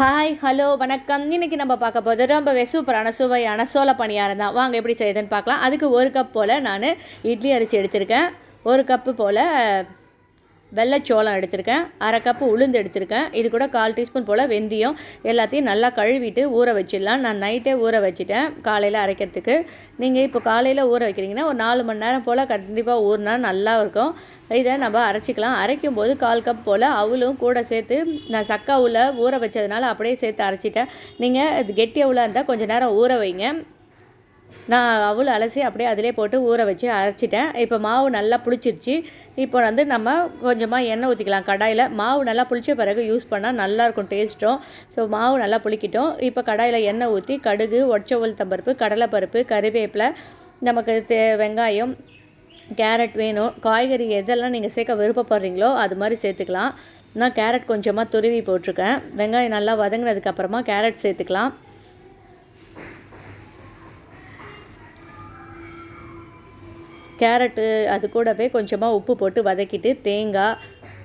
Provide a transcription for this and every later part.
Hi hello வணக்கம். இன்றைக்கி நம்ம பார்க்க போது ரொம்பவே சூப்பரான சுவையான சோள பணியாரம் தான். வாங்க எப்படி செய்யுதுன்னு பார்க்கலாம். அதுக்கு 1 கப் போல் நான் இட்லி அரிசி எடுத்திருக்கேன். 1 கப்பு போல் வெள்ளைச்சோளம் எடுத்திருக்கேன். 1/2 கப்பு உளுந்து எடுத்திருக்கேன். இது கூட 1/4 டீஸ்பூன் போல் வெந்தயம் எல்லாத்தையும் நல்லா கழுவிட்டு ஊற வச்சிடலாம். நான் நைட்டே ஊற வச்சுட்டேன் காலையில் அரைக்கிறதுக்கு. நீங்கள் இப்போ காலையில் ஊற வைக்கிறீங்கன்னா ஒரு 4 மணி நேரம் போல் கண்டிப்பாக ஊறினா நல்லா இருக்கும். இதை நம்ம அரைச்சிக்கலாம். அரைக்கும் போது 1/4 கப் போல் அவலும் கூட சேர்த்து நான் சக்கா உள்ள ஊற வச்சதுனால அப்படியே சேர்த்து அரைச்சிட்டேன். நீங்கள் இது கெட்டி அவலாக இருந்தால் கொஞ்சம் நேரம் ஊற வைங்க. நான் அவல் அலசி அப்படியே அதிலே போட்டு ஊற வச்சு அரைச்சிட்டேன். இப்போ மாவு நல்லா புளிச்சிருச்சு. இப்போ நம்ம கொஞ்சமாக எண்ணெய் ஊற்றிக்கலாம் கடாயில். மாவு நல்லா புளிச்ச பிறகு யூஸ் பண்ணால் நல்லாயிருக்கும் டேஸ்ட்டும். ஸோ மாவு நல்லா புளிக்கிட்டோம். இப்போ கடாயில் எண்ணெய் ஊற்றி கடுகு, உடச்ச உளுத்தம்பருப்பு, கடலைப்பருப்பு, கறிவேப்பிலை, நமக்கு வெங்காயம், கேரட் வேணும். காய்கறி எதெல்லாம் நீங்கள் சேர்க்க விருப்பப்படுறீங்களோ அது மாதிரி சேர்த்துக்கலாம். நான் கேரட் கொஞ்சமாக துருவி போட்டிருக்கேன். வெங்காயம் நல்லா வதங்கினதுக்கப்புறமா கேரட் சேர்த்துக்கலாம். கேரட்டு அது கூடவே கொஞ்சமாக உப்பு போட்டு வதக்கிட்டு தேங்காய்,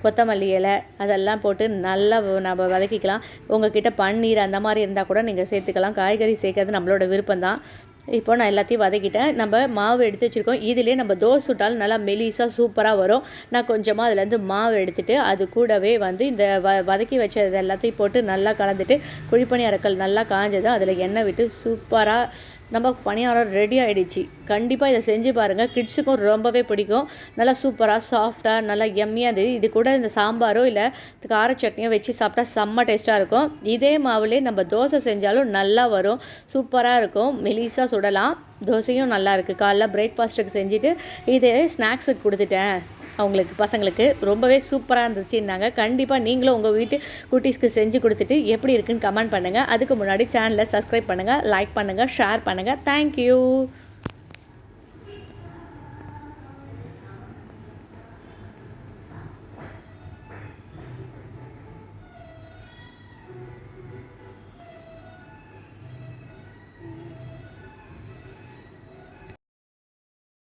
கொத்தமல்லி இலை அதெல்லாம் போட்டு நல்லா நம்ம வதக்கிக்கலாம். உங்கள்கிட்ட பன்னீர் அந்த மாதிரி இருந்தால் கூட நீங்கள் சேர்த்துக்கலாம். காய்கறி சேர்க்கறது நம்மளோட விருப்பம்தான். இப்போ நான் எல்லாத்தையும் வதக்கிட்டேன். நம்ம மாவு எடுத்து வச்சுருக்கோம். இதிலே நம்ம தோசை சுட்டாலும் நல்லா மெலிசாக சூப்பராக வரும். நான் கொஞ்சமாக அதுலேருந்து மாவு எடுத்துகிட்டு அது கூடவே இந்த வதக்கி வச்சது எல்லாத்தையும் போட்டு நல்லா கலந்துட்டு குழிப்பணியாரக்கல் நல்லா காஞ்சதும் அதில் எண்ணெய் விட்டு சூப்பராக நம்ம பணியாரம் ரெடி ஆகிடுச்சு. கண்டிப்பாக இதை செஞ்சு பாருங்கள். கிட்ஸுக்கும் ரொம்பவே பிடிக்கும். நல்லா சூப்பராக சாஃப்டாக நல்லா எம்மியாக இருந்தது. இது கூட இந்த சாம்பாரோ இல்லை கார சட்னியோ வச்சு சாப்பிட்டா செம்ம டேஸ்ட்டாக இருக்கும். இதே மாவுலேயே நம்ம தோசை செஞ்சாலும் நல்லா வரும். சூப்பராக இருக்கும். மெலிசாக சுடலாம். தோசையும் நல்லா இருக்குது. காலைல பிரேக்ஃபாஸ்ட்டுக்கு செஞ்சுட்டு இதே ஸ்நாக்ஸுக்கு கொடுத்துட்டேன். அவங்களுக்கு பசங்களுக்கு ரொம்பவே சூப்பராக இருந்துச்சுன்னாங்க. கண்டிப்பாக நீங்களும் உங்கள் வீட்டு குட்டீஸ்க்கு செஞ்சு கொடுத்துட்டு எப்படி இருக்குன்னு கமெண்ட் பண்ணுங்கள். அதுக்கு முன்னாடி சேனலை சப்ஸ்கிரைப் பண்ணுங்கள், லைக் பண்ணுங்கள், ஷேர் பண்ணுங்கள். தேங்க்யூ.